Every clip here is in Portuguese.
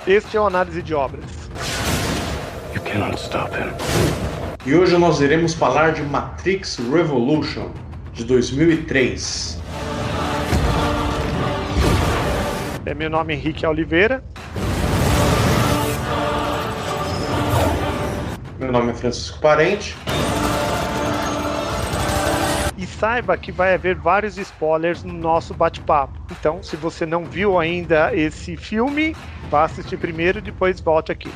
Este é o Análise de Obras. You cannot stop him. E hoje nós iremos falar de Matrix Revolution, de 2003. Meu nome é Henrique Oliveira. Meu nome é Francisco Parente. E saiba que vai haver vários spoilers no nosso bate-papo. Então, se você não viu ainda esse filme, vá assistir primeiro e depois volte aqui.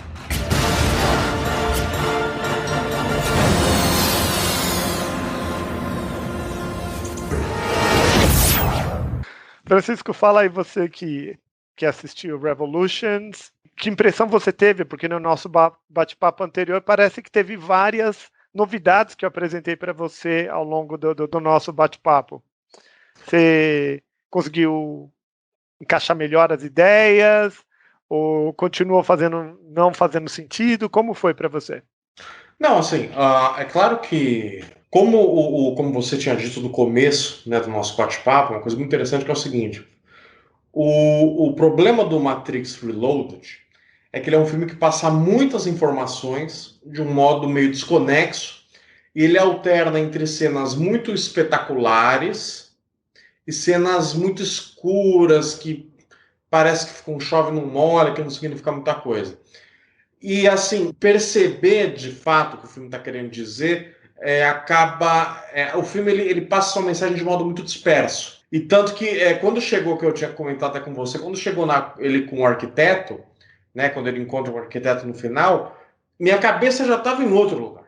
Francisco, fala aí você que assistiu Revolutions. Que impressão você teve? Porque no nosso bate-papo anterior parece que teve várias novidades que eu apresentei para você ao longo do nosso bate-papo. Você conseguiu encaixar melhor as ideias? Ou continuou não fazendo sentido? Como foi para você? Não, assim, é claro que, como você tinha dito no começo, né, do nosso bate-papo, uma coisa muito interessante que é o seguinte: o problema do Matrix Reloaded é que ele é um filme que passa muitas informações de um modo meio desconexo, e ele alterna entre cenas muito espetaculares e cenas muito escuras, que parece que ficam chove não molha, que não significa muita coisa. E, assim, perceber de fato o que o filme está querendo dizer acaba... o filme ele passa sua mensagem de modo muito disperso. E tanto que, quando chegou, que eu tinha comentado até com você, quando chegou ele com o arquiteto, né, quando ele encontra o arquiteto no final, minha cabeça já estava em outro lugar.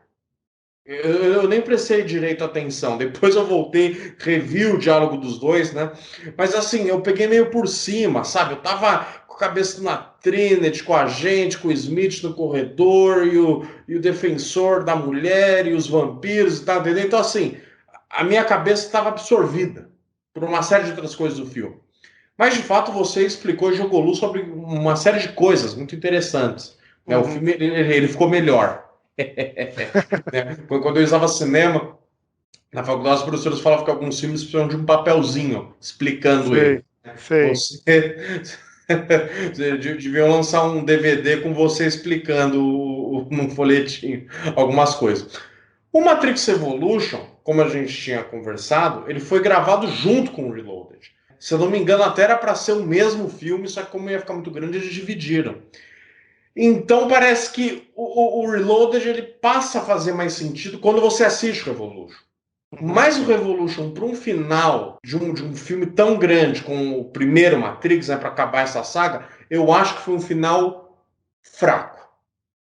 Eu nem prestei direito atenção. Depois eu voltei, revi o diálogo dos dois, né? Mas assim, eu peguei meio por cima, sabe? Eu tava com a cabeça na Trinity, com a gente, com o Smith no corredor, e o defensor da mulher, e os vampiros, e tal, entendeu? Então, assim, a minha cabeça estava absorvida por uma série de outras coisas do filme. Mas, de fato, você explicou e jogou luz sobre uma série de coisas muito interessantes. Né? O filme ele ficou melhor. Né? Quando eu usava cinema, na faculdade, os professores falavam que alguns filmes precisam de um papelzinho explicando ele. Sei. Você deviam lançar um DVD com você explicando num folhetinho algumas coisas. O Matrix Evolution, como a gente tinha conversado, ele foi gravado junto com o Reloaded. Se eu não me engano, até era para ser o mesmo filme, só que como ia ficar muito grande, eles dividiram. Então parece que o Reloaded ele passa a fazer mais sentido quando você assiste o Revolution. Mas o Revolution, para um final de um filme tão grande como o primeiro Matrix, né, para acabar essa saga, eu acho que foi um final fraco.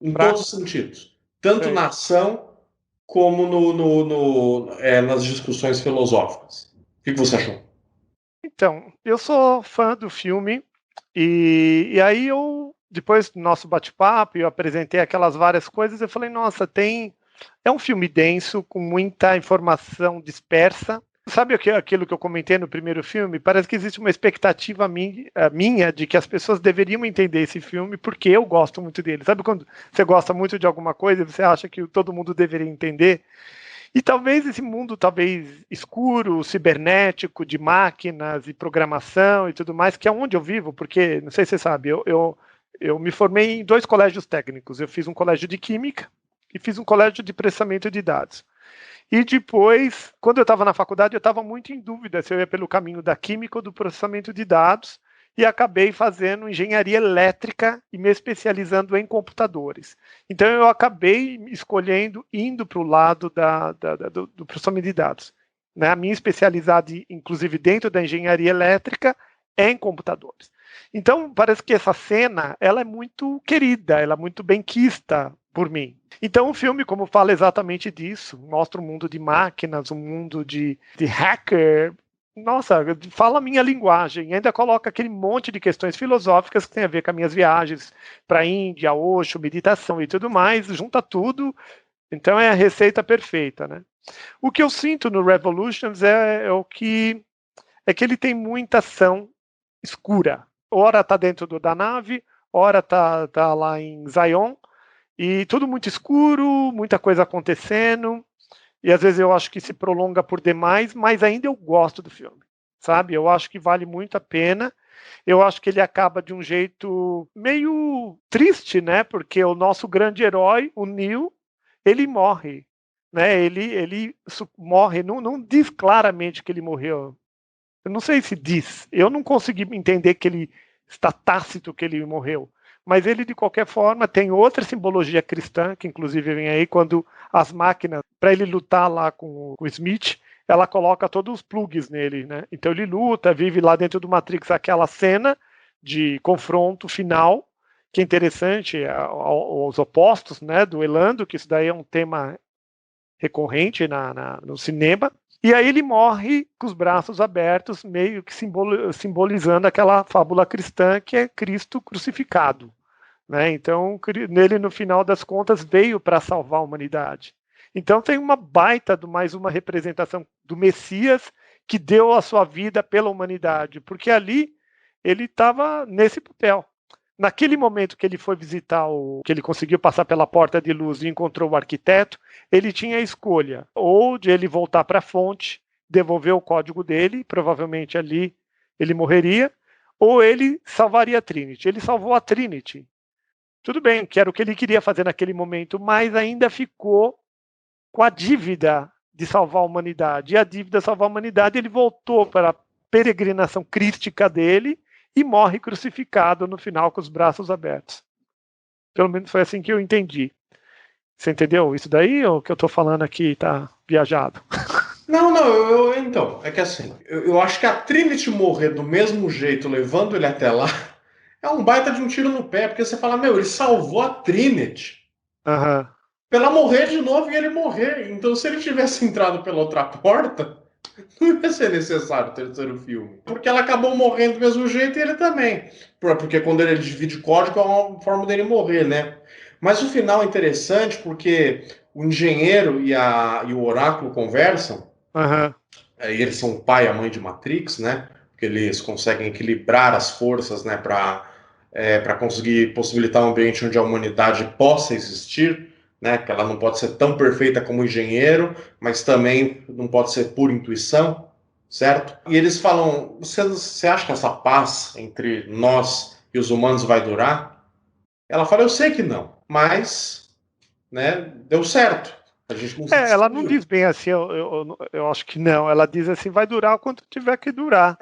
Em todos os sentidos. Tanto na ação como nas discussões filosóficas. O que você achou? Então, eu sou fã do filme e aí depois do nosso bate-papo, eu apresentei aquelas várias coisas, eu falei, nossa, é um filme denso, com muita informação dispersa. Sabe aquilo que eu comentei no primeiro filme? Parece que existe uma expectativa minha de que as pessoas deveriam entender esse filme, porque eu gosto muito dele. Sabe quando você gosta muito de alguma coisa e você acha que todo mundo deveria entender? E talvez esse mundo escuro, cibernético, de máquinas e programação e tudo mais, que é onde eu vivo, porque, não sei se você sabe, eu me formei em 2 colégios técnicos. Eu fiz um colégio de Química e fiz um colégio de processamento de dados. E depois, quando eu estava na faculdade, eu estava muito em dúvida se eu ia pelo caminho da Química ou do processamento de dados, e acabei fazendo engenharia elétrica e me especializando em computadores. Então eu acabei escolhendo, indo para o lado do processamento de dados. Né? A minha especialidade, inclusive dentro da engenharia elétrica, é em computadores. Então parece que essa cena ela é muito querida, ela é muito bem-quista por mim. Então o filme, como fala exatamente disso, mostra um mundo de máquinas, um mundo de hacker. Nossa, fala a minha linguagem, ainda coloca aquele monte de questões filosóficas que tem a ver com as minhas viagens para a Índia, Osho, meditação e tudo mais, junta tudo, então é a receita perfeita, né? O que eu sinto no Revolutions é que ele tem muita ação escura, ora está dentro da nave, ora tá lá em Zion, e tudo muito escuro, muita coisa acontecendo, e às vezes eu acho que se prolonga por demais, mas ainda eu gosto do filme, sabe? Eu acho que vale muito a pena, eu acho que ele acaba de um jeito meio triste, né? Porque o nosso grande herói, o Neo, ele morre, né? Ele morre, não diz claramente que ele morreu. Eu não sei se diz. Eu não consegui entender que ele está tácito que ele morreu. Mas ele, de qualquer forma, tem outra simbologia cristã, que inclusive vem aí, quando as máquinas, para ele lutar lá com o Smith, ela coloca todos os plugs nele, né? Então ele luta, vive lá dentro do Matrix aquela cena de confronto final, que é interessante, aos opostos, né, do Elando, que isso daí é um tema recorrente no cinema. E aí ele morre com os braços abertos, meio que simbolizando aquela fábula cristã que é Cristo crucificado. Né? Então, nele, no final das contas, veio para salvar a humanidade. Então tem uma baita, mais uma representação do Messias que deu a sua vida pela humanidade, porque ali ele estava nesse papel. Naquele momento que ele foi visitar, que ele conseguiu passar pela porta de luz e encontrou o arquiteto, ele tinha a escolha, ou de ele voltar para a fonte, devolver o código dele, provavelmente ali ele morreria, ou ele salvaria a Trinity. Ele salvou a Trinity. Tudo bem, que era o que ele queria fazer naquele momento, mas ainda ficou com a dívida de salvar a humanidade. E a dívida de salvar a humanidade, ele voltou para a peregrinação crística dele e morre crucificado no final com os braços abertos. Pelo menos foi assim que eu entendi. Você entendeu isso daí, ou o que eu estou falando aqui está viajado? Não, então, é que assim, eu acho que a Trinity morrer do mesmo jeito, levando ele até lá, é um baita de um tiro no pé, porque você fala, ele salvou a Trinity. Uhum. Pra ela morrer de novo e ele morrer. Então, se ele tivesse entrado pela outra porta, não ia ser necessário o terceiro filme. Porque ela acabou morrendo do mesmo jeito e ele também. Porque quando ele divide código, é uma forma dele morrer, né? Mas o final é interessante porque o engenheiro e o oráculo conversam. Uhum. E eles são o pai e a mãe de Matrix, né? Porque eles conseguem equilibrar as forças, né? Para conseguir possibilitar um ambiente onde a humanidade possa existir, né? Que ela não pode ser tão perfeita como o engenheiro, mas também não pode ser pura intuição, certo? E eles falam: você acha que essa paz entre nós e os humanos vai durar? Ela fala: eu sei que não, mas, né? Deu certo. A gente não se Ela não destruiu. diz bem assim, eu acho que não. Ela diz assim, vai durar o quanto tiver que durar.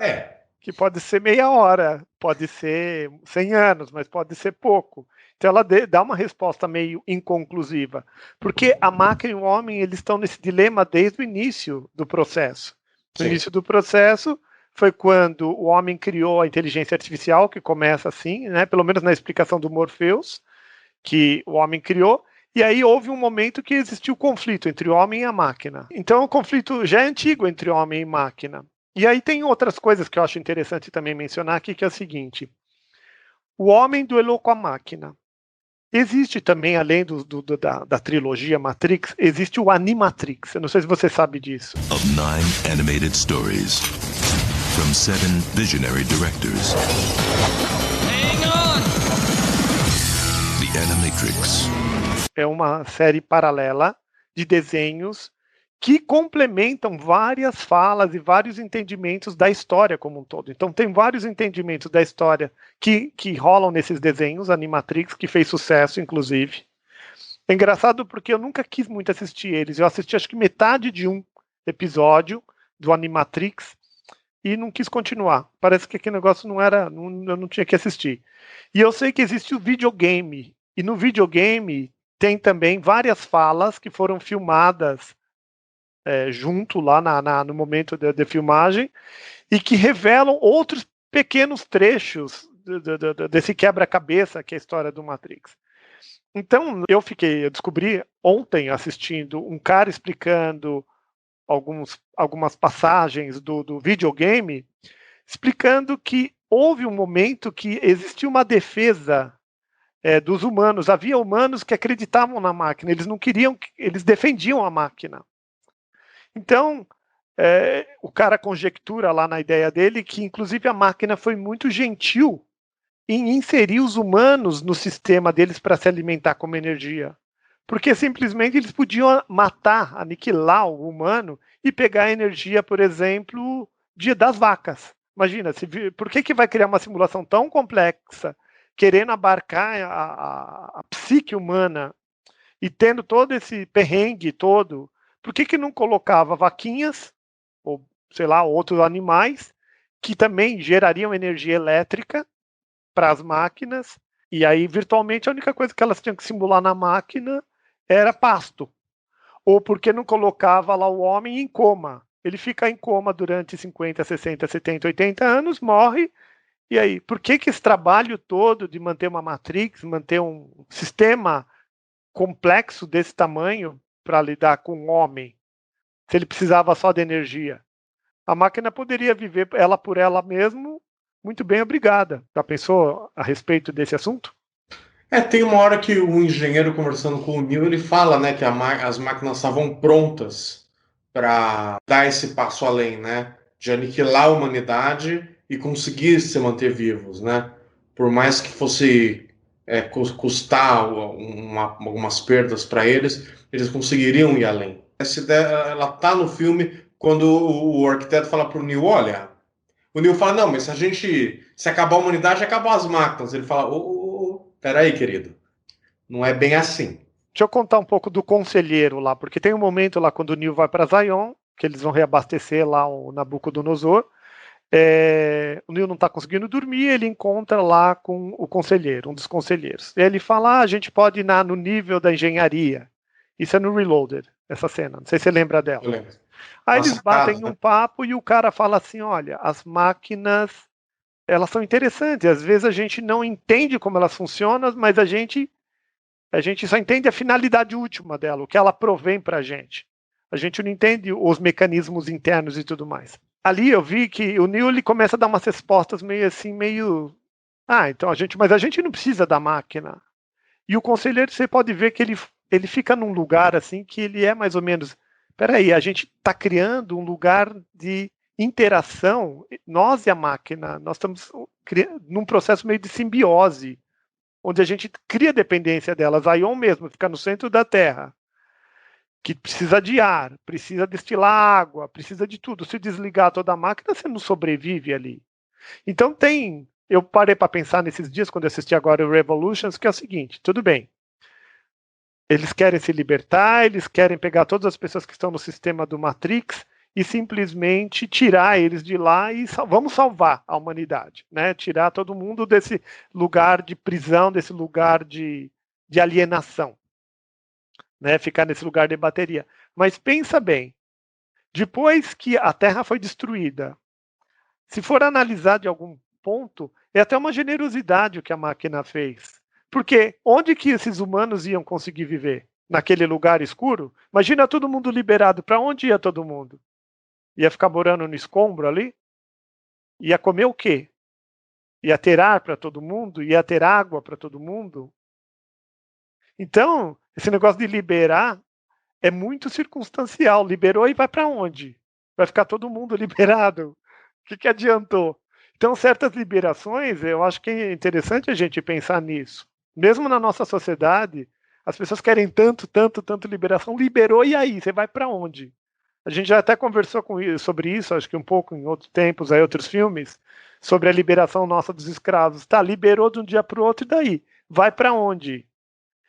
Que pode ser meia hora, pode ser 100 anos, mas pode ser pouco. Então ela dá uma resposta meio inconclusiva. Porque a máquina e o homem, eles estão nesse dilema desde o início do processo. No Sim. início do processo foi quando o homem criou a inteligência artificial, que começa assim, né? Pelo menos na explicação do Morpheus, que o homem criou. E aí houve um momento que existiu conflito entre o homem e a máquina. Então o conflito já é antigo entre homem e máquina. E aí tem outras coisas que eu acho interessante também mencionar aqui, que é o seguinte: o homem duelou com a máquina. Existe também, além da trilogia Matrix, existe o Animatrix. Eu não sei se você sabe disso. Of 9 animated stories from 7 visionary directors. Hang on! The Animatrix. É uma série paralela de desenhos que complementam várias falas e vários entendimentos da história como um todo. Então tem vários entendimentos da história que rolam nesses desenhos, Animatrix, que fez sucesso, inclusive. É engraçado porque eu nunca quis muito assistir eles. Eu assisti acho que metade de um episódio do Animatrix e não quis continuar. Parece que aquele negócio eu não tinha que assistir. E eu sei que existe o videogame. E no videogame tem também várias falas que foram filmadas junto lá no momento de filmagem e que revelam outros pequenos trechos desse quebra-cabeça que é a história do Matrix. Então eu descobri ontem assistindo um cara explicando algumas passagens do videogame, explicando que houve um momento que existiu uma defesa dos humanos. Havia humanos que acreditavam na máquina, eles não queriam, eles defendiam a máquina. Então, o cara conjectura lá na ideia dele que, inclusive, a máquina foi muito gentil em inserir os humanos no sistema deles para se alimentar como energia. Porque simplesmente eles podiam aniquilar o humano e pegar a energia, por exemplo, das vacas. Imagina, por que vai criar uma simulação tão complexa, querendo abarcar a psique humana e tendo todo esse perrengue todo? Por que não colocava vaquinhas, ou sei lá, outros animais, que também gerariam energia elétrica para as máquinas, e aí virtualmente a única coisa que elas tinham que simular na máquina era pasto? Ou por que não colocava lá o homem em coma? Ele fica em coma durante 50, 60, 70, 80 anos, morre, e aí? Por que esse trabalho todo de manter uma Matrix, manter um sistema complexo desse tamanho para lidar com o homem, se ele precisava só de energia? A máquina poderia viver ela por ela mesma, muito bem, obrigada. Já pensou a respeito desse assunto? Tem uma hora que o engenheiro conversando com o Neo, ele fala, né, que as máquinas estavam prontas para dar esse passo além, né, de aniquilar a humanidade e conseguir se manter vivos, né, por mais que fosse custar algumas perdas para eles, eles conseguiriam ir além. Essa ideia, ela tá no filme quando o arquiteto fala para o Neo, olha, o Neo fala, não, mas se acabar a humanidade, acabam as máquinas. Ele fala, peraí, querido, não é bem assim. Deixa eu contar um pouco do conselheiro lá, porque tem um momento lá quando o Neo vai para Zion, que eles vão reabastecer lá o Nabucodonosor. O Neo não está conseguindo dormir, ele encontra lá com o conselheiro, um dos conselheiros. E ele fala, a gente pode ir no nível da engenharia. Isso é no Reloaded, essa cena, não sei se você lembra dela. Eu lembro. Aí eles batem um papo e o cara fala assim, olha, as máquinas, elas são interessantes, às vezes a gente não entende como elas funcionam, mas a gente só entende a finalidade última dela, o que ela provém pra gente. A gente não entende os mecanismos internos e tudo mais. Ali eu vi que o Neo ele começa a dar umas respostas meio então mas a gente não precisa da máquina. E o conselheiro, você pode ver que ele fica num lugar assim que ele é mais ou menos, peraí, a gente está criando um lugar de interação, nós e a máquina, nós estamos num processo meio de simbiose, onde a gente cria dependência delas. Zion mesmo fica no centro da Terra, que precisa de ar, precisa destilar água, precisa de tudo. Se desligar toda a máquina, você não sobrevive ali. Então eu parei para pensar nesses dias, quando eu assisti agora o Revolutions, que é o seguinte, tudo bem, eles querem se libertar, eles querem pegar todas as pessoas que estão no sistema do Matrix e simplesmente tirar eles de lá e vamos salvar a humanidade, né? Tirar todo mundo desse lugar de prisão, desse lugar de alienação, né? Ficar nesse lugar de bateria. Mas pensa bem, depois que a Terra foi destruída, se for analisar de algum ponto, é até uma generosidade o que a máquina fez. Porque onde que esses humanos iam conseguir viver? Naquele lugar escuro? Imagina todo mundo liberado, para onde ia todo mundo? Ia ficar morando no escombro ali? Ia comer o quê? Ia ter ar para todo mundo? Ia ter água para todo mundo? Então, esse negócio de liberar é muito circunstancial. Liberou e vai para onde? Vai ficar todo mundo liberado? O que adiantou? Então, certas liberações, eu acho que é interessante a gente pensar nisso. Mesmo na nossa sociedade, as pessoas querem tanto liberação. Liberou, e aí? Você vai para onde? A gente já até conversou sobre isso, acho que um pouco em outros tempos, aí, outros filmes, sobre a liberação nossa dos escravos. Tá, liberou de um dia para o outro, e daí? Vai para onde?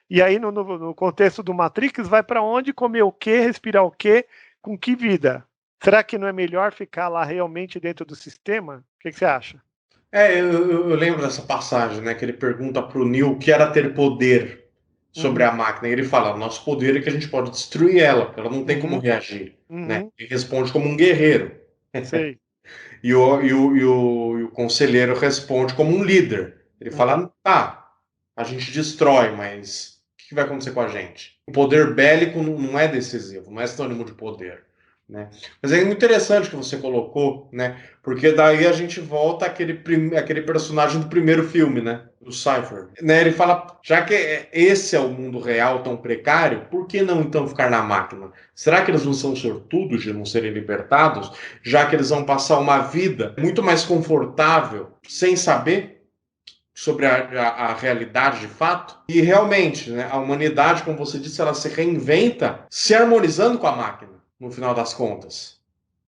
E aí, no contexto do Matrix, vai para onde, comer o quê, respirar o quê, com que vida? Será que não é melhor ficar lá realmente dentro do sistema? O que você acha? Eu lembro dessa passagem, né, que ele pergunta pro Neo o que era ter poder sobre a máquina. E ele fala, nosso poder é que a gente pode destruir ela, porque ela não tem como reagir. Né? Ele responde como um guerreiro. Sei. E o conselheiro responde como um líder. Ele fala, a gente destrói, mas o que vai acontecer com a gente? O poder bélico não é decisivo, não é sinônimo de poder. Né? Mas é muito interessante que você colocou, né? Porque daí a gente volta àquele personagem do primeiro filme, né? Do Cypher. Né? Ele fala, já que esse é o mundo real tão precário, por que não então ficar na máquina? Será que eles não são sortudos de não serem libertados? Já que eles vão passar uma vida muito mais confortável, sem saber sobre a realidade de fato? E realmente, né, a humanidade, como você disse, ela se reinventa se harmonizando com a máquina. No final das contas.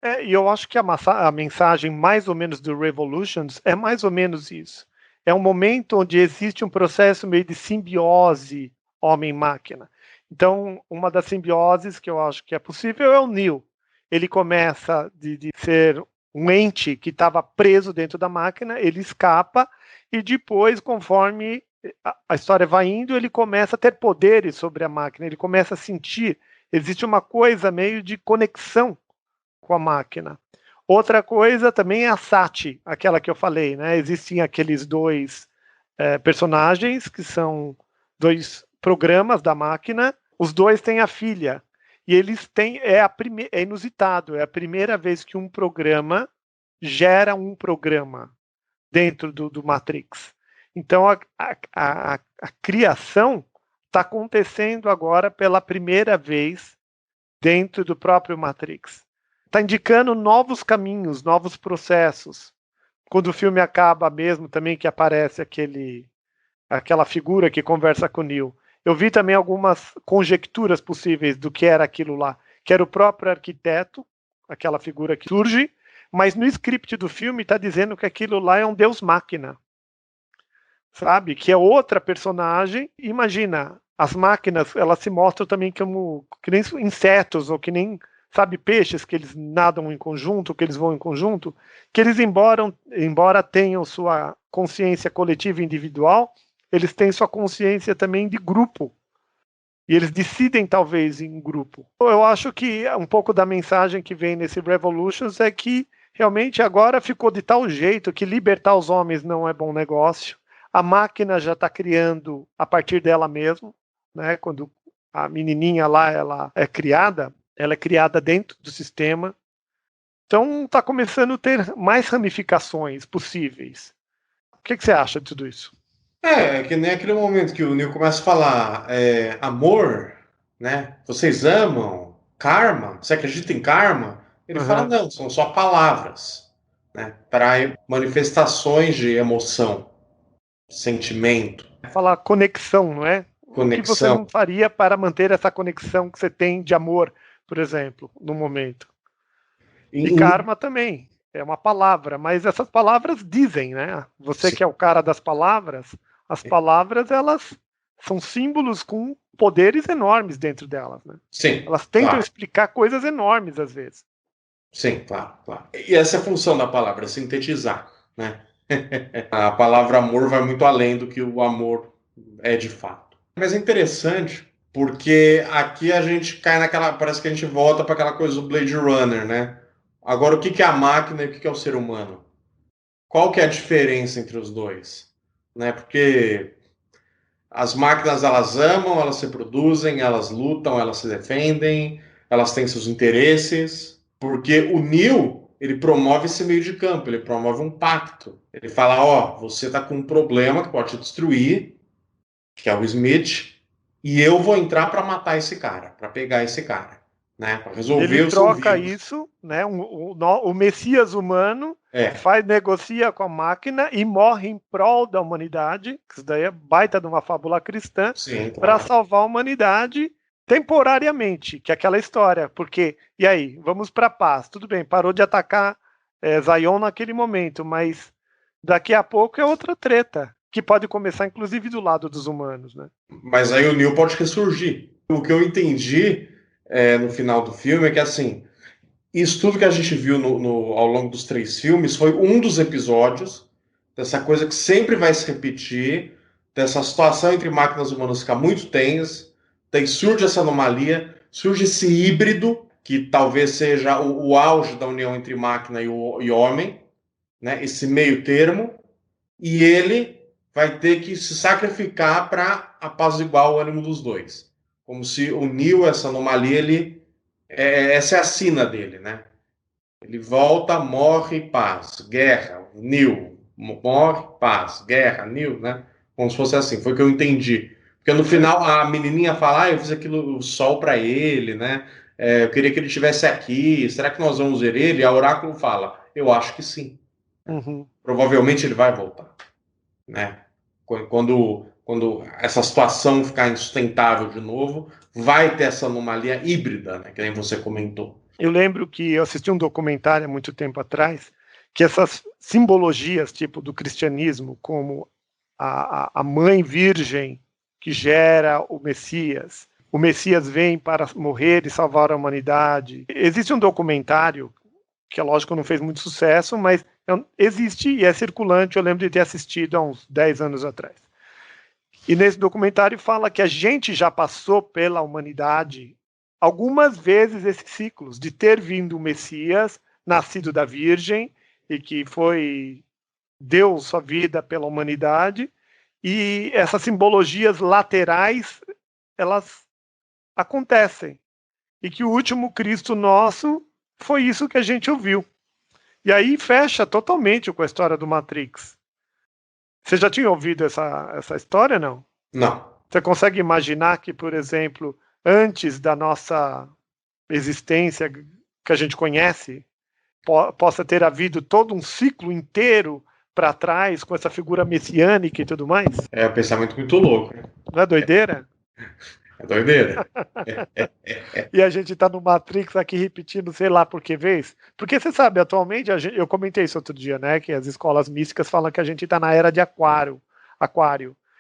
E eu acho que a mensagem mais ou menos do Revolutions é mais ou menos isso. É um momento onde existe um processo meio de simbiose homem-máquina. Então, uma das simbioses que eu acho que é possível é o Neo. Ele começa de ser um ente que estava preso dentro da máquina, ele escapa e depois, conforme a história vai indo, ele começa a ter poderes sobre a máquina, ele começa a sentir, existe uma coisa meio de conexão com a máquina. Outra coisa também é a Sati, aquela que eu falei, né? Existem aqueles dois personagens que são dois programas da máquina, os dois têm a filha, e eles têm, é inusitado, é a primeira vez que um programa gera um programa dentro do Matrix. Então a criação está acontecendo agora pela primeira vez dentro do próprio Matrix. Está indicando novos caminhos, novos processos. Quando o filme acaba mesmo, também que aparece aquela figura que conversa com o Neo. Eu vi também algumas conjecturas possíveis do que era aquilo lá, que era o próprio arquiteto, aquela figura que surge, mas no script do filme está dizendo que aquilo lá é um deus-máquina, sabe? Que é outra personagem. Imagina, as máquinas, elas se mostram também como que nem insetos, ou que nem, sabe, peixes, que eles nadam em conjunto, que eles voam em conjunto, que eles, embora tenham sua consciência coletiva e individual, eles têm sua consciência também de grupo. E eles decidem, talvez, em grupo. Eu acho que um pouco da mensagem que vem nesse Revolutions é que realmente agora ficou de tal jeito que libertar os homens não é bom negócio. A máquina já está criando a partir dela mesma, né? Quando a menininha lá ela é criada dentro do sistema. Então está começando a ter mais ramificações possíveis. O que você acha de tudo isso? É que nem aquele momento que o Neo começa a falar amor, né? Vocês amam? Karma? Você acredita em karma? Ele fala, não, são só palavras, né? Para manifestações de emoção, sentimento. Falar conexão, não é? Conexão. O que você não faria para manter essa conexão que você tem de amor, por exemplo, no momento? E karma também. É uma palavra, mas essas palavras dizem, né? Você Sim. que é o cara das palavras, as palavras, elas são símbolos com poderes enormes dentro delas, né? Sim. Elas tentam explicar coisas enormes, às vezes. Sim, claro. E essa é a função da palavra, sintetizar, né? A palavra amor vai muito além do que o amor é de fato. Mas é interessante, porque aqui a gente cai naquela... Parece que a gente volta para aquela coisa do Blade Runner, né? Agora, o que é a máquina e o que é o ser humano? Qual que é a diferença entre os dois? Né? Porque as máquinas, elas amam, elas se produzem, elas lutam, elas se defendem, elas têm seus interesses. Porque o Neo, ele promove esse meio de campo, ele promove um pacto. Ele fala, você está com um problema que pode te destruir, que é o Smith, e eu vou entrar para matar esse cara, para pegar esse cara. Né, para resolver ele troca isso, né? O Messias humano negocia com a máquina e morre em prol da humanidade, que isso daí é baita de uma fábula cristã, para salvar a humanidade temporariamente, que é aquela história, porque, e aí, vamos para a paz, tudo bem, parou de atacar Zion naquele momento, mas daqui a pouco é outra treta, que pode começar inclusive do lado dos humanos, né? Mas aí o Neo pode ressurgir. O que eu entendi no final do filme é que, assim, isso tudo que a gente viu ao longo dos 3 filmes foi um dos episódios dessa coisa que sempre vai se repetir, dessa situação entre máquinas e humanos ficar muito tensa, daí surge essa anomalia, surge esse híbrido, que talvez seja o auge da união entre máquina e homem, né, esse meio termo, e ele vai ter que se sacrificar para apaziguar o ânimo dos dois. Como se o Neo, essa anomalia, essa é a sina dele, né? Ele volta, morre, paz, guerra, Neo, morre, paz, guerra, Neo, né? Como se fosse assim, foi o que eu entendi. Porque no final a menininha fala, eu fiz aquilo, o sol para ele, né? Eu queria que ele estivesse aqui, será que nós vamos ver ele? E a Oráculo fala, eu acho que sim. Provavelmente ele vai voltar, né? Quando essa situação ficar insustentável de novo, vai ter essa anomalia híbrida, né, que nem você comentou. Eu lembro que eu assisti um documentário há muito tempo atrás, que essas simbologias, tipo do cristianismo, como a mãe virgem que gera o Messias vem para morrer e salvar a humanidade. Existe um documentário, que é lógico não fez muito sucesso, mas existe e é circulante, eu lembro de ter assistido há uns 10 anos atrás. E nesse documentário fala que a gente já passou pela humanidade algumas vezes esses ciclos, de ter vindo o Messias, nascido da Virgem, e que deu sua vida pela humanidade, e essas simbologias laterais, elas acontecem. E que o último Cristo nosso foi isso que a gente ouviu. E aí fecha totalmente com a história do Matrix. Você já tinha ouvido essa história, não? Não. Você consegue imaginar que, por exemplo, antes da nossa existência que a gente conhece, possa ter havido todo um ciclo inteiro para trás, com essa figura messiânica e tudo mais? É um pensamento muito louco, né? Não é doideira? É doideira. E a gente está no Matrix aqui repetindo, sei lá por que vez. Porque você sabe, atualmente, eu comentei isso outro dia, né? Que as escolas místicas falam que a gente está na era de Aquário.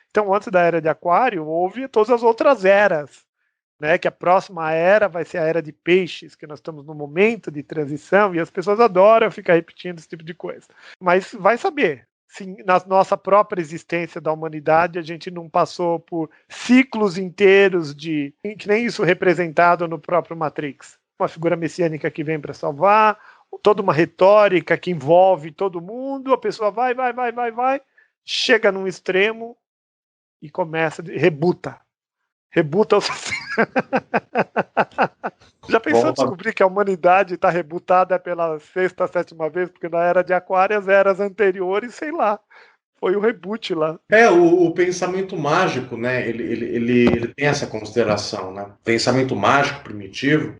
Então, antes da era de Aquário, houve todas as outras eras. Né, que a próxima era vai ser a era de peixes, que nós estamos num momento de transição, e as pessoas adoram ficar repetindo esse tipo de coisa. Mas vai saber, se na nossa própria existência da humanidade a gente não passou por ciclos inteiros que nem isso representado no próprio Matrix. Uma figura messiânica que vem para salvar, toda uma retórica que envolve todo mundo, a pessoa vai, chega num extremo e começa, rebuta o Já pensou em descobrir que a humanidade está rebutada pela 6ª, 7ª vez? Porque na era de Aquário, as eras anteriores, sei lá, foi o reboot lá. O pensamento mágico, né? Ele tem essa consideração, né? O pensamento mágico primitivo,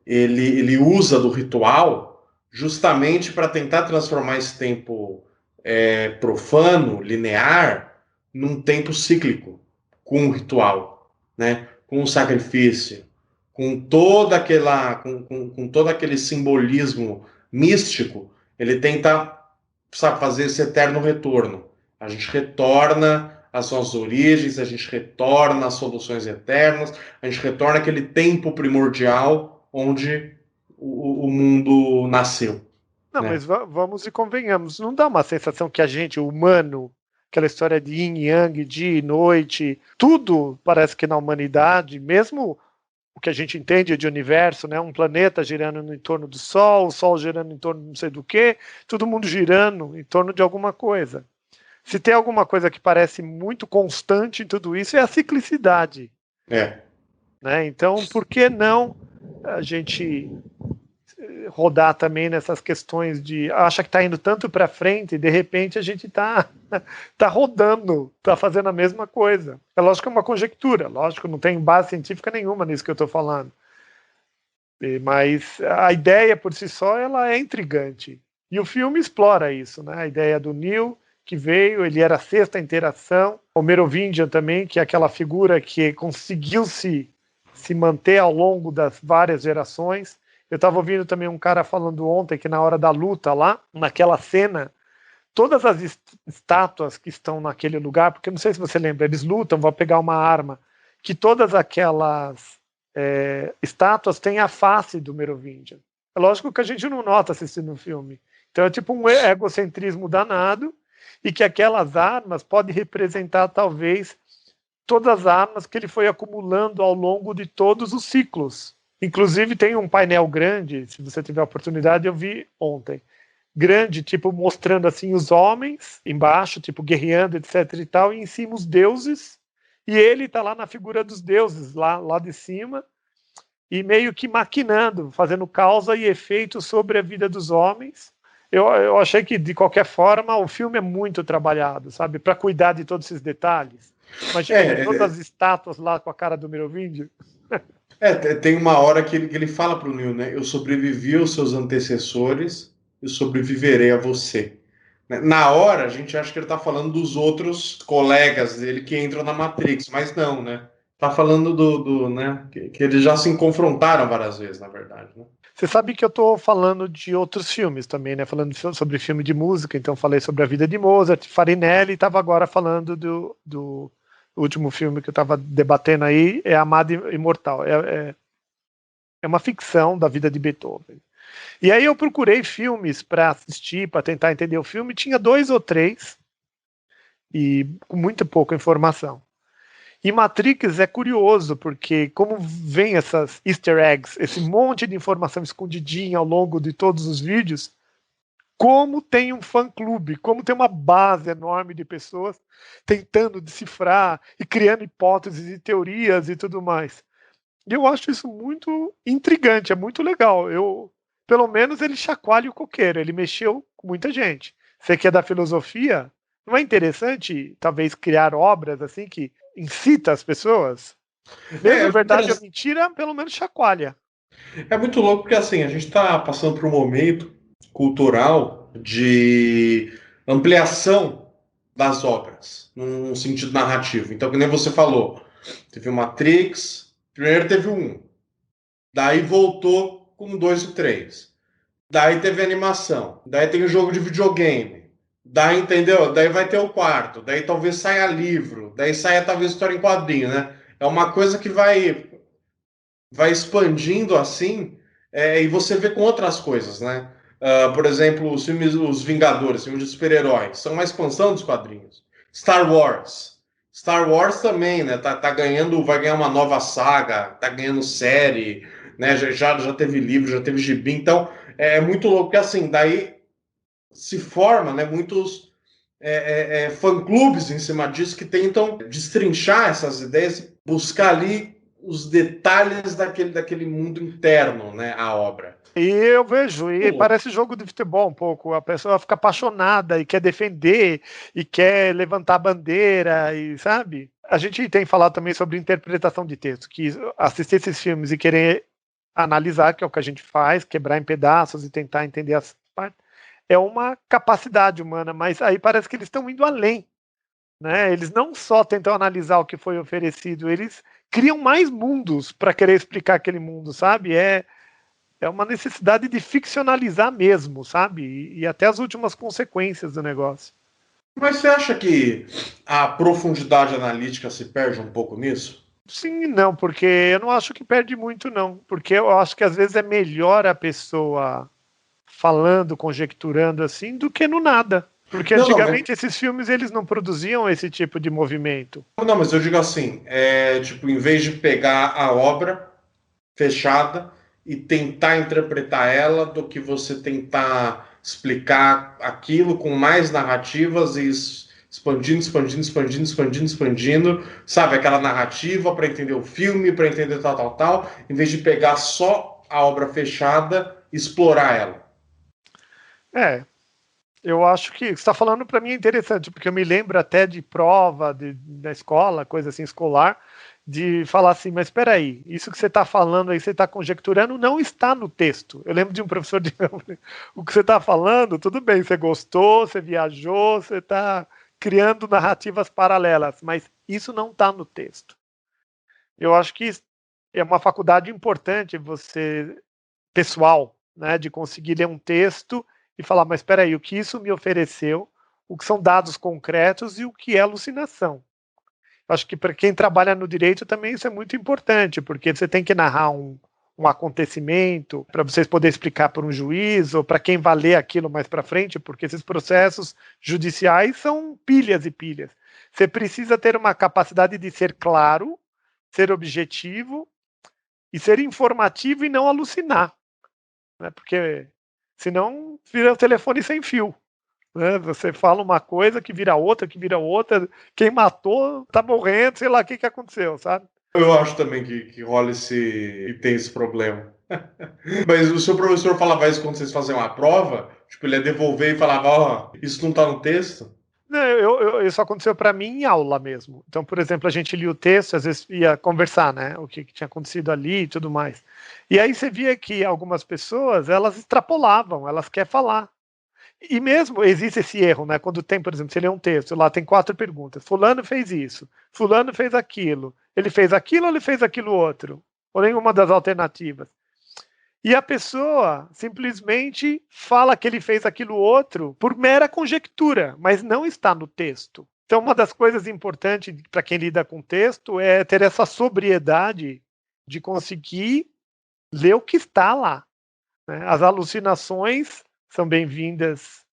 ele usa do ritual justamente para tentar transformar esse tempo profano, linear, num tempo cíclico, com o ritual. Né, com o sacrifício, com todo aquele simbolismo místico, ele tenta fazer esse eterno retorno. A gente retorna às nossas origens, a gente retorna às soluções eternas, a gente retorna àquele tempo primordial onde o mundo nasceu. Não, né? Mas vamos e convenhamos, não dá uma sensação que a gente, o humano, aquela história de yin e yang, dia e noite, tudo parece que na humanidade, mesmo o que a gente entende de universo, né, um planeta girando em torno do Sol, o Sol girando em torno de não sei do que, todo mundo girando em torno de alguma coisa. Se tem alguma coisa que parece muito constante em tudo isso, é a ciclicidade. Né? Então, por que não a gente rodar também nessas questões de acha que está indo tanto para frente e de repente a gente está rodando, está fazendo a mesma coisa. É lógico que é uma conjectura, lógico, não tem base científica nenhuma nisso que eu estou falando. Mas a ideia por si só ela é intrigante. E o filme explora isso, né? A ideia do Neo que veio, ele era a 6ª interação, o Merovingian também, que é aquela figura que conseguiu se manter ao longo das várias gerações. Eu estava ouvindo também um cara falando ontem que na hora da luta lá, naquela cena, todas as estátuas que estão naquele lugar, porque não sei se você lembra, eles lutam, vão pegar uma arma, que todas aquelas estátuas têm a face do Merovingian. É lógico que a gente não nota assistindo o filme. Então é tipo um egocentrismo danado, e que aquelas armas podem representar talvez todas as armas que ele foi acumulando ao longo de todos os ciclos. Inclusive tem um painel grande, se você tiver a oportunidade, eu vi ontem, grande, tipo mostrando assim os homens embaixo, tipo guerreando, etc e tal, e em cima os deuses, e ele tá lá na figura dos deuses, lá de cima, e meio que maquinando, fazendo causa e efeito sobre a vida dos homens. Eu achei que, de qualquer forma, o filme é muito trabalhado, sabe, para cuidar de todos esses detalhes. Imagina todas as estátuas lá com a cara do Merovingian. Tem uma hora que ele fala pro Neo, né? Eu sobrevivi aos seus antecessores, eu sobreviverei a você. Na hora, a gente acha que ele tá falando dos outros colegas dele que entram na Matrix, mas não, né? tá falando né, que eles já se confrontaram várias vezes, na verdade, né? Você sabe que eu tô falando de outros filmes também, né? Falando sobre filme de música, então falei sobre a vida de Mozart, Farinelli, e estava agora falando do último filme que eu estava debatendo aí, é Amado Imortal. É uma ficção da vida de Beethoven. E aí eu procurei filmes para assistir, para tentar entender o filme, tinha 2 ou 3, e com muito pouca informação. E Matrix é curioso, porque como vem essas easter eggs, esse monte de informação escondidinha ao longo de todos os vídeos, como tem um fã-clube, como tem uma base enorme de pessoas tentando decifrar e criando hipóteses e teorias e tudo mais. E eu acho isso muito intrigante, é muito legal. Pelo menos ele chacoalha o coqueiro, ele mexeu com muita gente. Você que é da filosofia, não é interessante, talvez, criar obras assim que incita as pessoas? Mesmo verdade ou mentira, pelo menos chacoalha. É muito louco porque assim, a gente está passando por um momento cultural de ampliação das obras, num sentido narrativo. Então, que nem você falou, teve o Matrix, primeiro teve o 1, daí voltou com o 2 e o 3. Daí teve animação, daí tem o jogo de videogame, daí, entendeu? Daí vai ter o quarto, daí talvez saia livro, daí saia talvez história em quadrinho, né? É uma coisa que vai expandindo assim, e você vê com outras coisas, né? Por exemplo, os filmes Os Vingadores, filmes de super-heróis, são uma expansão dos quadrinhos. Star Wars. Star Wars também, né? Tá ganhando, vai ganhar uma nova saga, tá ganhando série, né? Já teve livro, já teve gibi, então é muito louco, porque assim, daí se forma, né, muitos fã-clubes em cima disso que tentam destrinchar essas ideias, buscar ali os detalhes daquele mundo interno, né, à obra. E eu vejo, e parece jogo de futebol um pouco, a pessoa fica apaixonada e quer defender, e quer levantar a bandeira, e sabe? A gente tem falado também sobre interpretação de texto, que assistir esses filmes e querer analisar, que é o que a gente faz, quebrar em pedaços e tentar entender as partes, é uma capacidade humana, mas aí parece que eles estão indo além, né? Eles não só tentam analisar o que foi oferecido, eles criam mais mundos para querer explicar aquele mundo, sabe? É uma necessidade de ficcionalizar mesmo, sabe? E até as últimas consequências do negócio. Mas você acha que a profundidade analítica se perde um pouco nisso? Sim e não, porque eu não acho que perde muito, não. Porque eu acho que às vezes é melhor a pessoa falando, conjecturando assim, do que no nada. Porque antigamente esses filmes eles não produziam esse tipo de movimento. Não, mas eu digo assim, tipo, em vez de pegar a obra fechada e tentar interpretar ela, do que você tentar explicar aquilo com mais narrativas e expandindo, sabe? Aquela narrativa para entender o filme, para entender tal, em vez de pegar só a obra fechada e explorar ela. Eu acho que o que você está falando para mim é interessante, porque eu me lembro até de prova da escola, coisa assim, escolar, de falar assim, mas espera aí, isso que você está falando aí, você está conjecturando, não está no texto. Eu lembro de um professor de o que você está falando, tudo bem, você gostou, você viajou, você está criando narrativas paralelas, mas isso não está no texto. Eu acho que é uma faculdade importante você, pessoal, né, de conseguir ler um texto e falar, mas espera aí, o que isso me ofereceu, o que são dados concretos e o que é alucinação. Acho que para quem trabalha no direito também isso é muito importante, porque você tem que narrar um acontecimento para vocês poderem explicar para um juiz ou para quem vai ler aquilo mais para frente, porque esses processos judiciais são pilhas e pilhas. Você precisa ter uma capacidade de ser claro, ser objetivo e ser informativo e não alucinar, né? Porque senão vira o telefone sem fio. Né? Você fala uma coisa que vira outra, quem matou tá morrendo, sei lá o que aconteceu, sabe? Eu acho também que rola e tem esse problema. Mas o seu professor falava isso quando vocês faziam a prova? Tipo, ele ia devolver e falava, ó, isso não tá no texto? Não, isso aconteceu para mim em aula mesmo. Então, por exemplo, a gente lia o texto, às vezes ia conversar, né? O que tinha acontecido ali e tudo mais. E aí você via que algumas pessoas, elas extrapolavam, elas querem falar. E mesmo existe esse erro, né? Quando tem, por exemplo, você lê um texto, lá tem 4 perguntas. Fulano fez isso, fulano fez aquilo. Ele fez aquilo ou ele fez aquilo outro? Ou nenhuma das alternativas. E a pessoa simplesmente fala que ele fez aquilo outro por mera conjectura, mas não está no texto. Então, uma das coisas importantes para quem lida com texto é ter essa sobriedade de conseguir ler o que está lá, né? As alucinações são bem-vindas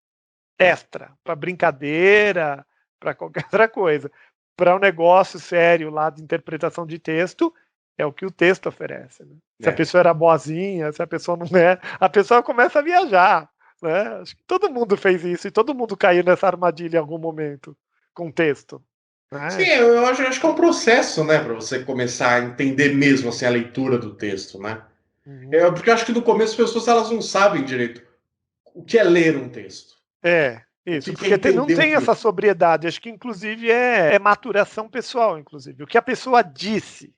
extra, para brincadeira, para qualquer outra coisa. Para um negócio sério lá de interpretação de texto, é o que o texto oferece, né? Se a pessoa era boazinha, se a pessoa não é, a pessoa começa a viajar, né? Acho que todo mundo fez isso e todo mundo caiu nessa armadilha em algum momento com texto, né? Sim, eu acho que é um processo, né, para você começar a entender mesmo assim, a leitura do texto, né? Porque eu acho que no começo as pessoas elas não sabem direito o que é ler um texto. Isso, que porque não tem essa sobriedade, acho que inclusive é maturação pessoal, inclusive. O que a pessoa disse,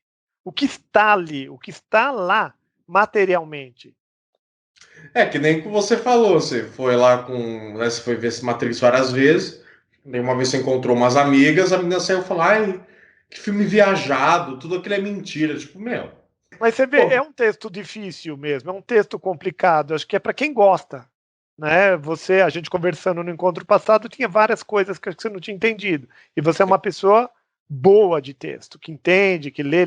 o que está ali, o que está lá materialmente. Que nem que você falou, você foi lá com. Né, você foi ver esse Matrix várias vezes, daí uma vez você encontrou umas amigas, a menina saiu e falou: ai, que filme viajado, tudo aquilo é mentira. Tipo, meu. Mas você vê, é um texto difícil mesmo, é um texto complicado, acho que é para quem gosta. Né? A gente conversando no encontro passado, tinha várias coisas que você não tinha entendido. E você é uma pessoa boa de texto, que entende, que lê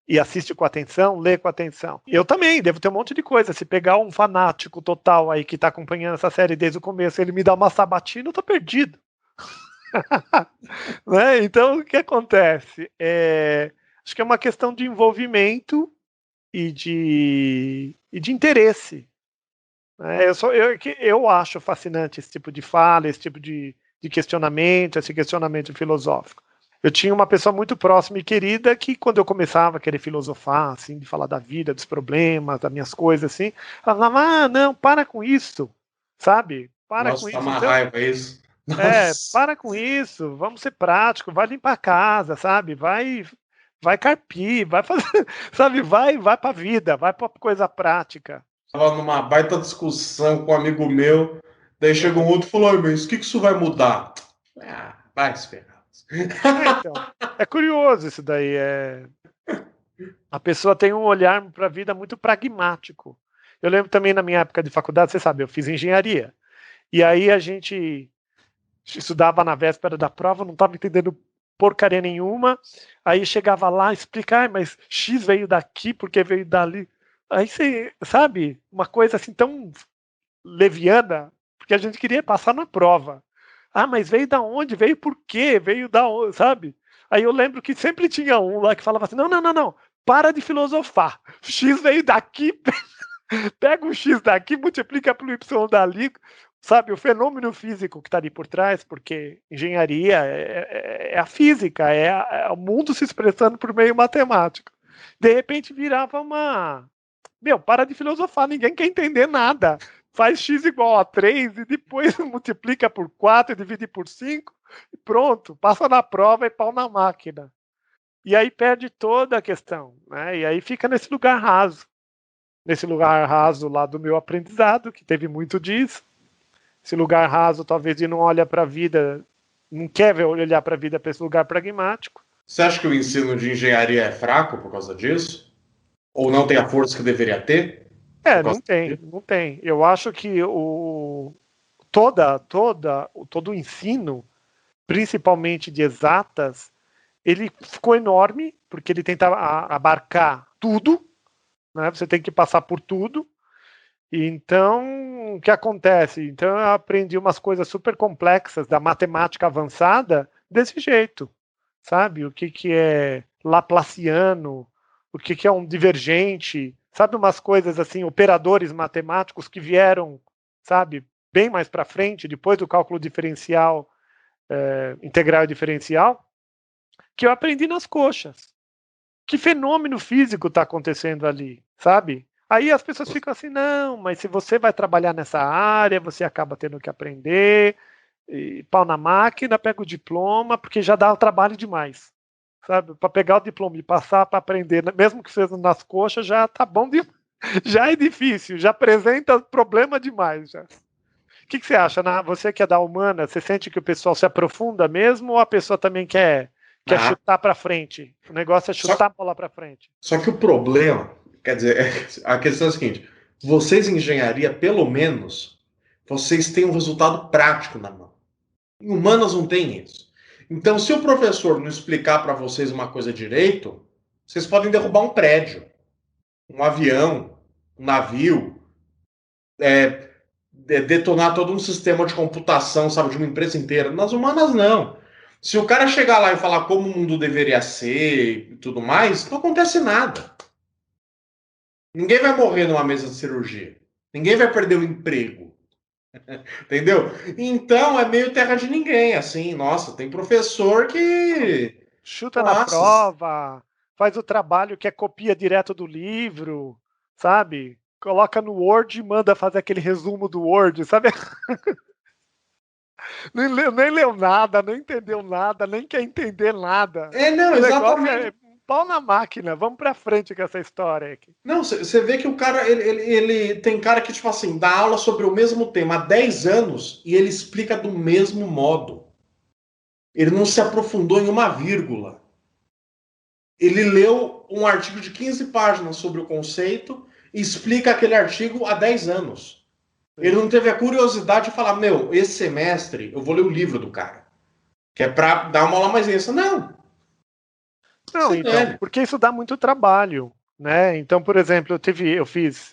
e assiste com atenção, lê com atenção. Eu também, devo ter um monte de coisa. Se pegar um fanático total aí que está acompanhando essa série desde o começo, ele me dá uma sabatina, eu tô perdido. Né? Então, o que acontece? Acho que é uma questão de envolvimento e de interesse. Eu acho fascinante esse tipo de fala, esse tipo de questionamento, esse questionamento filosófico. Eu tinha uma pessoa muito próxima e querida que, quando eu começava a querer filosofar, assim, de falar da vida, dos problemas, das minhas coisas, assim, ela falava, não, para com isso, sabe? Para com isso. Nossa, tá uma raiva isso. Para com isso, vamos ser práticos, vai limpar a casa, sabe? Vai carpir, vai fazer, sabe? Vai pra vida, vai pra coisa prática. Tava numa baita discussão com um amigo meu, daí chegou um outro e falou, mas o que isso vai mudar? Vai se ferrar. Então, é curioso isso daí. A pessoa tem um olhar para a vida muito pragmático. Eu lembro também na minha época de faculdade, você sabe, eu fiz engenharia. E aí a gente estudava na véspera da prova, não estava entendendo porcaria nenhuma. Aí chegava lá, explicar, mas X veio daqui porque veio dali. Aí você, sabe, uma coisa assim tão leviana, porque a gente queria passar na prova. Mas veio da onde? Veio por quê? Veio da onde, sabe? Aí eu lembro que sempre tinha um lá que falava assim, não, para de filosofar. X veio daqui, pega o X daqui, multiplica pelo Y dali, sabe? O fenômeno físico que está ali por trás, porque engenharia é a física, é o mundo se expressando por meio matemático. De repente virava para de filosofar, ninguém quer entender nada. Faz x igual a 3 e depois multiplica por 4 e divide por 5 e pronto, passa na prova e pau na máquina. E aí perde toda a questão, né? E aí fica nesse lugar raso lá do meu aprendizado, que teve muito disso. Esse lugar raso talvez de não olha para a vida, não quer olhar para a vida para esse lugar pragmático. Você acha que o ensino de engenharia é fraco por causa disso? Ou não tem a força que deveria ter? Não tem. Eu acho que todo o ensino, principalmente de exatas, ele ficou enorme, porque ele tenta abarcar tudo, né? Você tem que passar por tudo. E então, o que acontece? Então eu aprendi umas coisas super complexas da matemática avançada desse jeito, sabe? O que é Laplaciano, o que é um divergente, sabe, umas coisas assim, operadores matemáticos que vieram, sabe, bem mais para frente, depois do cálculo diferencial, integral e diferencial, que eu aprendi nas coxas. Que fenômeno físico está acontecendo ali, sabe? Aí as pessoas ficam assim, não, mas se você vai trabalhar nessa área, você acaba tendo que aprender, e pau na máquina, pega o diploma, porque já dá trabalho demais. Sabe, para pegar o diploma e passar para aprender, mesmo que seja nas coxas, já tá bom, já é difícil, já apresenta problema demais. Já. que você acha? Você que é da humana, você sente que o pessoal se aprofunda mesmo ou a pessoa também quer chutar para frente? O negócio é chutar a bola para frente. Só que o problema, quer dizer, a questão é a seguinte: vocês em engenharia, pelo menos, vocês têm um resultado prático na mão. Em humanas não tem isso. Então, se o professor não explicar para vocês uma coisa direito, vocês podem derrubar um prédio, um avião, um navio, detonar todo um sistema de computação, sabe, de uma empresa inteira. Nas humanas, não. Se o cara chegar lá e falar como o mundo deveria ser e tudo mais, não acontece nada. Ninguém vai morrer numa mesa de cirurgia. Ninguém vai perder o emprego. Entendeu? Então é meio terra de ninguém, assim. Nossa, tem professor que... Chuta na prova, faz o trabalho que é copia direto do livro, sabe? Coloca no Word e manda fazer aquele resumo do Word, sabe? Nem leu nada, não entendeu nada, nem quer entender nada. Não, exatamente. É pau na máquina, vamos pra frente com essa história aqui. Não, você vê que o cara, ele tem cara que, tipo assim, dá aula sobre o mesmo tema há 10 anos e ele explica do mesmo modo. Ele não se aprofundou em uma vírgula. Ele leu um artigo de 15 páginas sobre o conceito e explica aquele artigo há 10 anos. Ele não teve a curiosidade de falar, esse semestre eu vou ler o livro do cara. Que é pra dar uma aula mais densa. Não, então, porque isso dá muito trabalho, né? Então, por exemplo,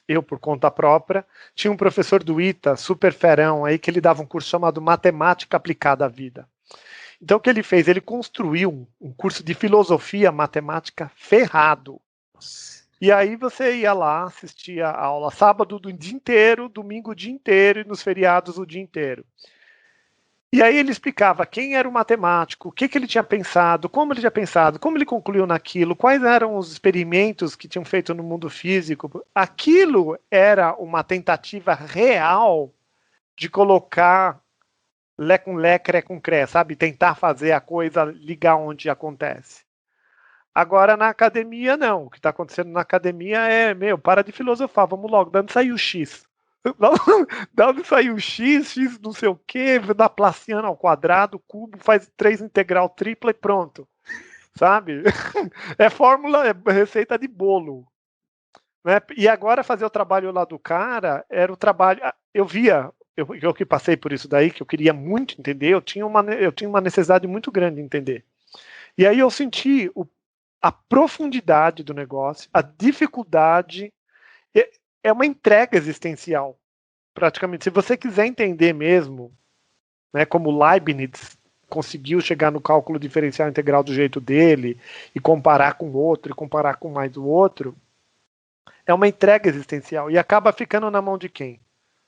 eu por conta própria, tinha um professor do ITA, super ferão aí, que ele dava um curso chamado Matemática Aplicada à Vida. Então, o que ele fez? Ele construiu um curso de filosofia matemática ferrado. E aí você ia lá, assistia a aula sábado do dia inteiro, domingo o dia inteiro e nos feriados o dia inteiro. E aí ele explicava quem era o matemático, o que ele tinha pensado, como ele concluiu naquilo, quais eram os experimentos que tinham feito no mundo físico. Aquilo era uma tentativa real de colocar lé com lé, cré com cré, sabe? Tentar fazer a coisa ligar onde acontece. Agora, na academia, não. O que está acontecendo na academia é, para de filosofar, vamos logo, de onde saiu o X? Da onde saiu o X, X não sei o quê, dá Placiano ao quadrado, cubo, faz 3 integral tripla e pronto. Sabe? É fórmula, é receita de bolo. Né? E agora fazer o trabalho lá do cara, era o trabalho... Eu que passei por isso daí, que eu queria muito entender, eu tinha uma necessidade muito grande de entender. E aí eu senti a profundidade do negócio, a dificuldade, é uma entrega existencial, praticamente. Se você quiser entender mesmo, né, como Leibniz conseguiu chegar no cálculo diferencial integral do jeito dele, e comparar com o outro, e comparar com mais o outro, é uma entrega existencial, e acaba ficando na mão de quem?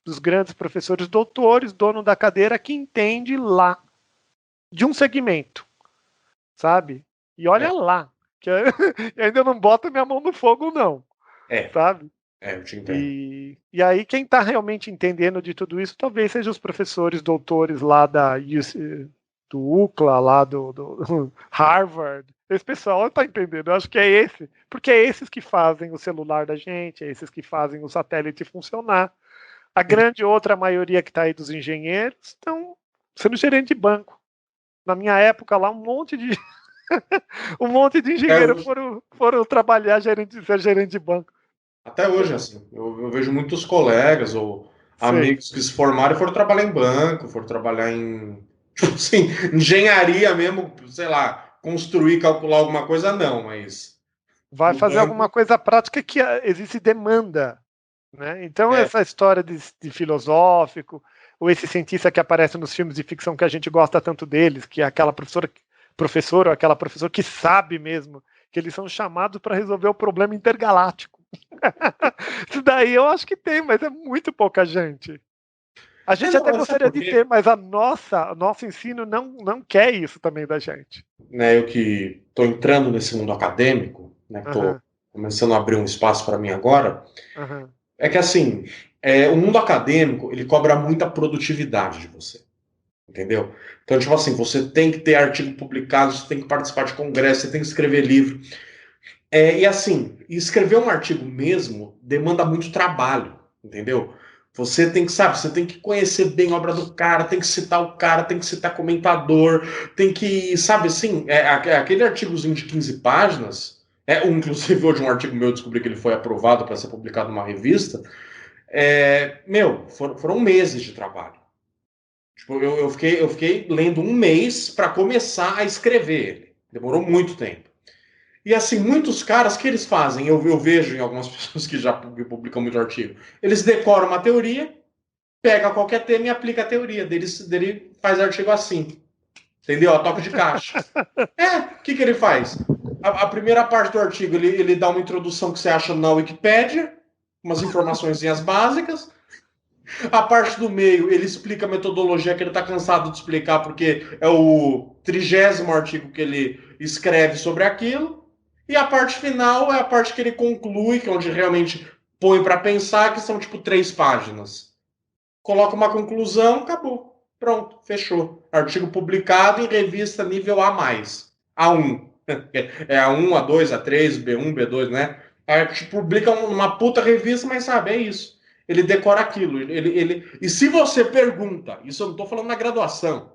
Dos grandes professores doutores, dono da cadeira, que entende lá, de um segmento, sabe? E olha lá, que eu ainda não boto minha mão no fogo, não. Sabe? Eu te entendo. E aí, quem está realmente entendendo de tudo isso, talvez sejam os professores doutores lá do UCLA, lá do Harvard. Esse pessoal está entendendo, eu acho que é esse. Porque é esses que fazem o celular da gente, é esses que fazem o satélite funcionar. A grande outra maioria que está aí dos engenheiros estão sendo gerente de banco. Na minha época lá, um monte de engenheiros foram trabalhar ser gerente de banco. Até hoje, assim, eu vejo muitos colegas ou amigos que se formaram e foram trabalhar em banco, foram trabalhar em, tipo assim, engenharia mesmo, sei lá, construir, calcular alguma coisa, não, mas... Vai fazer alguma coisa prática que existe demanda, né? Então, essa história de filosófico, ou esse cientista que aparece nos filmes de ficção que a gente gosta tanto deles, que é aquela professora ou aquela professora que sabe mesmo que eles são chamados para resolver o problema intergaláctico. Isso daí eu acho que tem, mas é muito pouca gente. A gente até gostaria de ter, mas o nosso ensino não quer isso também da gente. Né, eu que estou entrando nesse mundo acadêmico, né, estou começando a abrir um espaço para mim agora, é que assim, o mundo acadêmico, ele cobra muita produtividade de você. Entendeu? Então, tipo assim, você tem que ter artigo publicado, você tem que participar de congresso, você tem que escrever livro. E assim, escrever um artigo mesmo demanda muito trabalho, entendeu? Você tem que, sabe, você tem que conhecer bem a obra do cara, tem que citar o cara, tem que citar comentador, tem que, sabe, assim, aquele artigozinho de 15 páginas, inclusive hoje um artigo meu eu descobri que ele foi aprovado para ser publicado numa revista, foram meses de trabalho. Tipo, eu fiquei lendo um mês para começar a escrever ele. Demorou muito tempo. E assim, muitos caras, que eles fazem, eu vejo em algumas pessoas que já publicam muito artigo, eles decoram uma teoria, pega qualquer tema e aplica a teoria. Dele faz artigo assim. Entendeu? A toque de caixa. O que ele faz? A primeira parte do artigo, ele dá uma introdução que você acha na Wikipédia, umas informaçõezinhas básicas. A parte do meio, ele explica a metodologia que ele está cansado de explicar, porque é o 30º artigo que ele escreve sobre aquilo. E a parte final é a parte que ele conclui, que é onde realmente põe para pensar, que são tipo 3 páginas. Coloca uma conclusão, acabou. Pronto, fechou. Artigo publicado em revista nível A+. A1. É A1, A2, A3, B1, B2, né? Aí publica uma puta revista, mas sabe, é isso. Ele decora aquilo. E se você pergunta, isso eu não estou falando na graduação,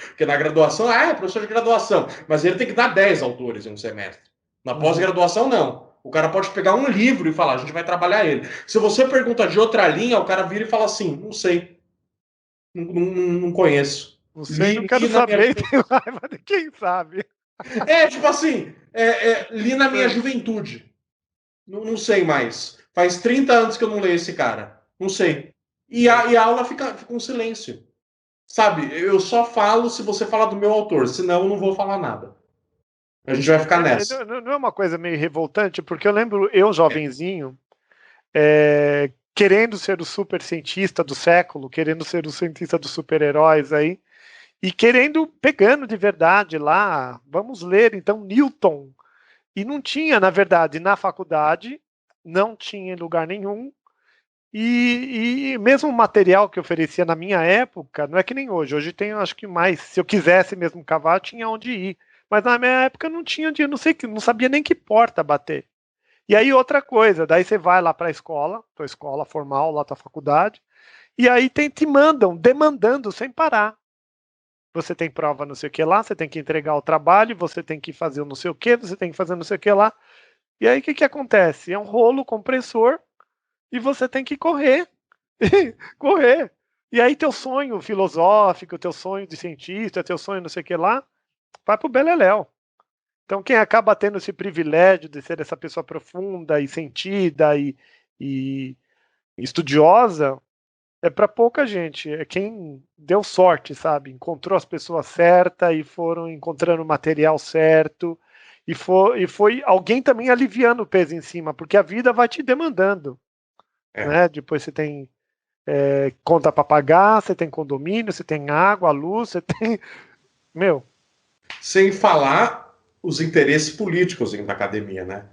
porque na graduação, é professor de graduação, mas ele tem que dar 10 autores em um semestre. Na pós-graduação, não. O cara pode pegar um livro e falar, a gente vai trabalhar ele. Se você pergunta de outra linha, o cara vira e fala assim, não sei. Não conheço. Não sei, não quero saber, tem raiva de quem sabe. Tipo assim, li na minha juventude. Não sei mais. Faz 30 anos que eu não leio esse cara. Não sei. E a aula fica um silêncio. Sabe, eu só falo se você falar do meu autor, senão eu não vou falar nada. A gente vai ficar nessa. Não é uma coisa meio revoltante? Porque eu lembro, eu, jovenzinho, querendo ser o super cientista do século, querendo ser o cientista dos super-heróis aí, e pegando de verdade lá, vamos ler então Newton. E não tinha, na verdade, na faculdade, não tinha em lugar nenhum. E mesmo o material que oferecia na minha época, não é que nem hoje. Hoje tem, acho que mais. Se eu quisesse mesmo cavar, tinha onde ir. Mas na minha época não tinha onde ir, não sabia nem que porta bater. E aí outra coisa, daí você vai lá para a escola, tua escola formal, lá tua faculdade, e aí te mandam, demandando sem parar. Você tem prova não sei o que lá, você tem que entregar o trabalho, você tem que fazer o não sei o que, você tem que fazer não sei o que lá. E aí o que acontece? É um rolo compressor e você tem que correr. Correr. E aí teu sonho filosófico, teu sonho de cientista, teu sonho não sei o que lá, vai pro beleléu. Então quem acaba tendo esse privilégio de ser essa pessoa profunda e sentida e estudiosa, é para pouca gente. É quem deu sorte, sabe? Encontrou as pessoas certas e foram encontrando o material certo. E foi alguém também aliviando o peso em cima, porque a vida vai te demandando. Né? Depois você tem conta para pagar, você tem condomínio, você tem água, luz, você tem... Sem falar os interesses políticos da academia, né?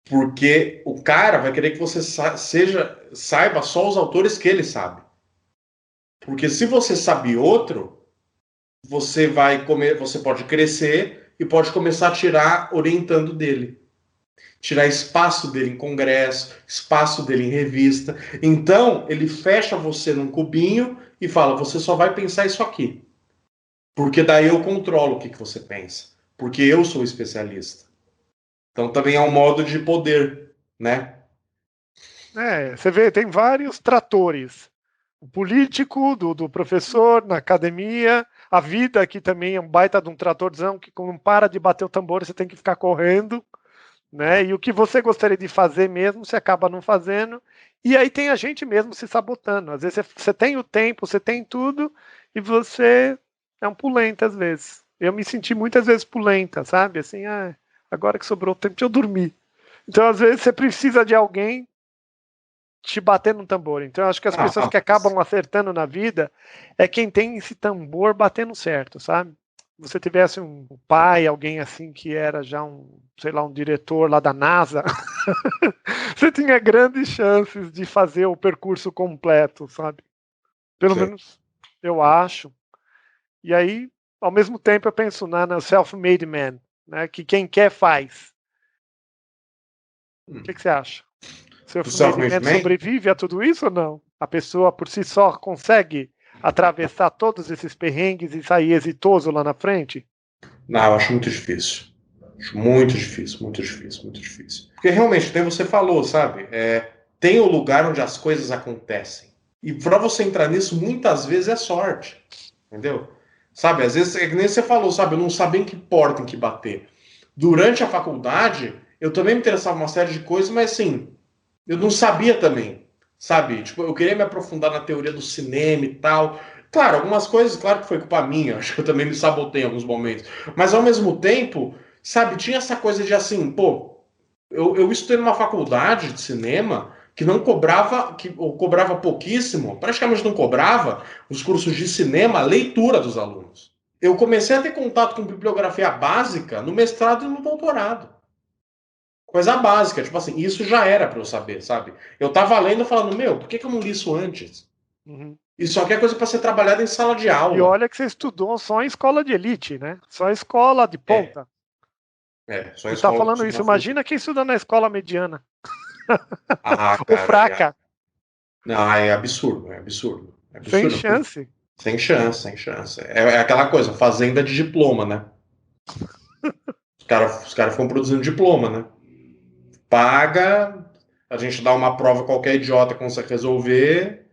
Porque o cara vai querer que você saiba só os autores que ele sabe. Porque se você sabe outro, você pode crescer e pode começar a tirar orientando dele. Tirar espaço dele em congresso, espaço dele em revista. Então, ele fecha você num cubinho e fala, você só vai pensar isso aqui. Porque daí eu controlo o que você pensa. Porque eu sou especialista. Então também é um modo de poder, né? Você vê, tem vários tratores. O político, do professor, na academia, a vida aqui também é um baita de um tratorzão que não para de bater o tambor, você tem que ficar correndo, né? E o que você gostaria de fazer mesmo, você acaba não fazendo. E aí tem a gente mesmo se sabotando. Às vezes você tem o tempo, você tem tudo, e você é um pulenta às vezes. Eu me senti muitas vezes pulenta, sabe? Assim, agora que sobrou tempo, deixa eu dormir. Então, às vezes, você precisa de alguém te bater no tambor. Então, eu acho que as pessoas que acabam acertando na vida é quem tem esse tambor batendo certo, sabe? Se você tivesse um pai, alguém assim que era já um diretor lá da NASA, você tinha grandes chances de fazer o percurso completo, sabe? Pelo menos eu acho. E aí, ao mesmo tempo, eu penso no self-made man, né? Que quem quer faz. O que você acha? O self-made man sobrevive a tudo isso ou não? A pessoa por si só consegue atravessar todos esses perrengues e sair exitoso lá na frente? Não, eu acho muito difícil. Acho muito difícil, muito difícil, muito difícil. Porque realmente, nem você falou, sabe? Tem o lugar onde as coisas acontecem. E para você entrar nisso, muitas vezes é sorte. Entendeu? Sabe, às vezes, é que nem você falou, sabe? Eu não sabia em que porta em que bater. Durante a faculdade, eu também me interessava em uma série de coisas, mas assim, eu não sabia também. Sabe? Tipo, eu queria me aprofundar na teoria do cinema e tal. Claro, algumas coisas, claro que foi culpa minha. Acho que eu também me sabotei em alguns momentos. Mas ao mesmo tempo, sabe, tinha essa coisa de assim, pô, eu estudei numa faculdade de cinema que não cobrava, ou cobrava pouquíssimo, praticamente não cobrava, os cursos de cinema, a leitura dos alunos. Eu comecei a ter contato com bibliografia básica no mestrado e no doutorado. Coisa básica, tipo assim, isso já era para eu saber, sabe? Eu tava lendo falando, meu, por que eu não li isso antes? Uhum. Isso aqui é coisa para ser trabalhada em sala de aula. E olha que você estudou só em escola de elite, né? Só em escola de ponta. Só Você tá falando isso, imagina quem estuda na escola mediana. Ou Cara, fraca. Não, é absurdo, é absurdo. É Sem absurdo. chance. Sem chance, sem chance. É aquela coisa, fazenda de diploma, né? Os cara ficam produzindo diploma, né? Paga, a gente dá uma prova, qualquer idiota consegue resolver,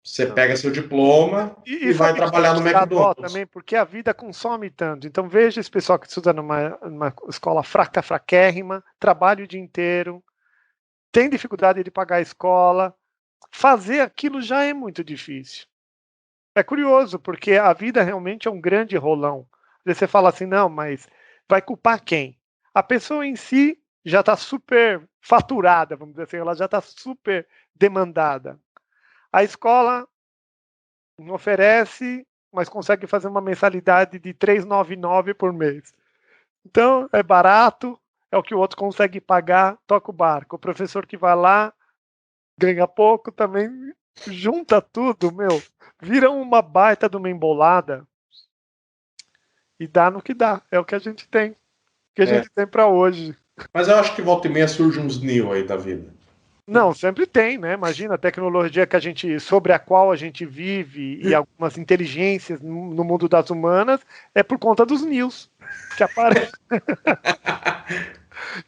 você pega seu diploma e vai sabe que trabalhar no dá dó McDonald's. também, porque a vida consome tanto. Então veja esse pessoal que estuda numa escola fraca, fraquérrima, trabalha o dia inteiro, tem dificuldade de pagar a escola. Fazer aquilo já é muito difícil. É curioso, porque a vida realmente é um grande rolão. Às vezes você fala assim, não, mas vai culpar quem? A pessoa em si já está super faturada, vamos dizer assim, ela já está super demandada. A escola não oferece, mas consegue fazer uma mensalidade de R$ 399 por mês. Então, é barato, é o que o outro consegue pagar, toca o barco. O professor que vai lá, ganha pouco, também junta tudo, meu, vira uma baita de uma embolada e dá no que dá. É o que a gente tem. O que a gente tem para hoje. Mas eu acho que volta e meia surge uns Neo aí da vida. Não, sempre tem, né? Imagina a tecnologia sobre a qual a gente vive e algumas inteligências no mundo das humanas é por conta dos news que aparecem,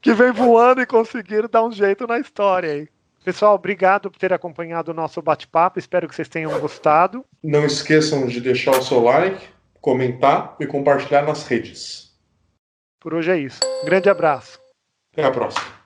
que vem voando e conseguiram dar um jeito na história aí. Pessoal, obrigado por ter acompanhado o nosso bate-papo. Espero que vocês tenham gostado. Não esqueçam de deixar o seu like, comentar e compartilhar nas redes. Por hoje é isso. Um grande abraço. Até a próxima.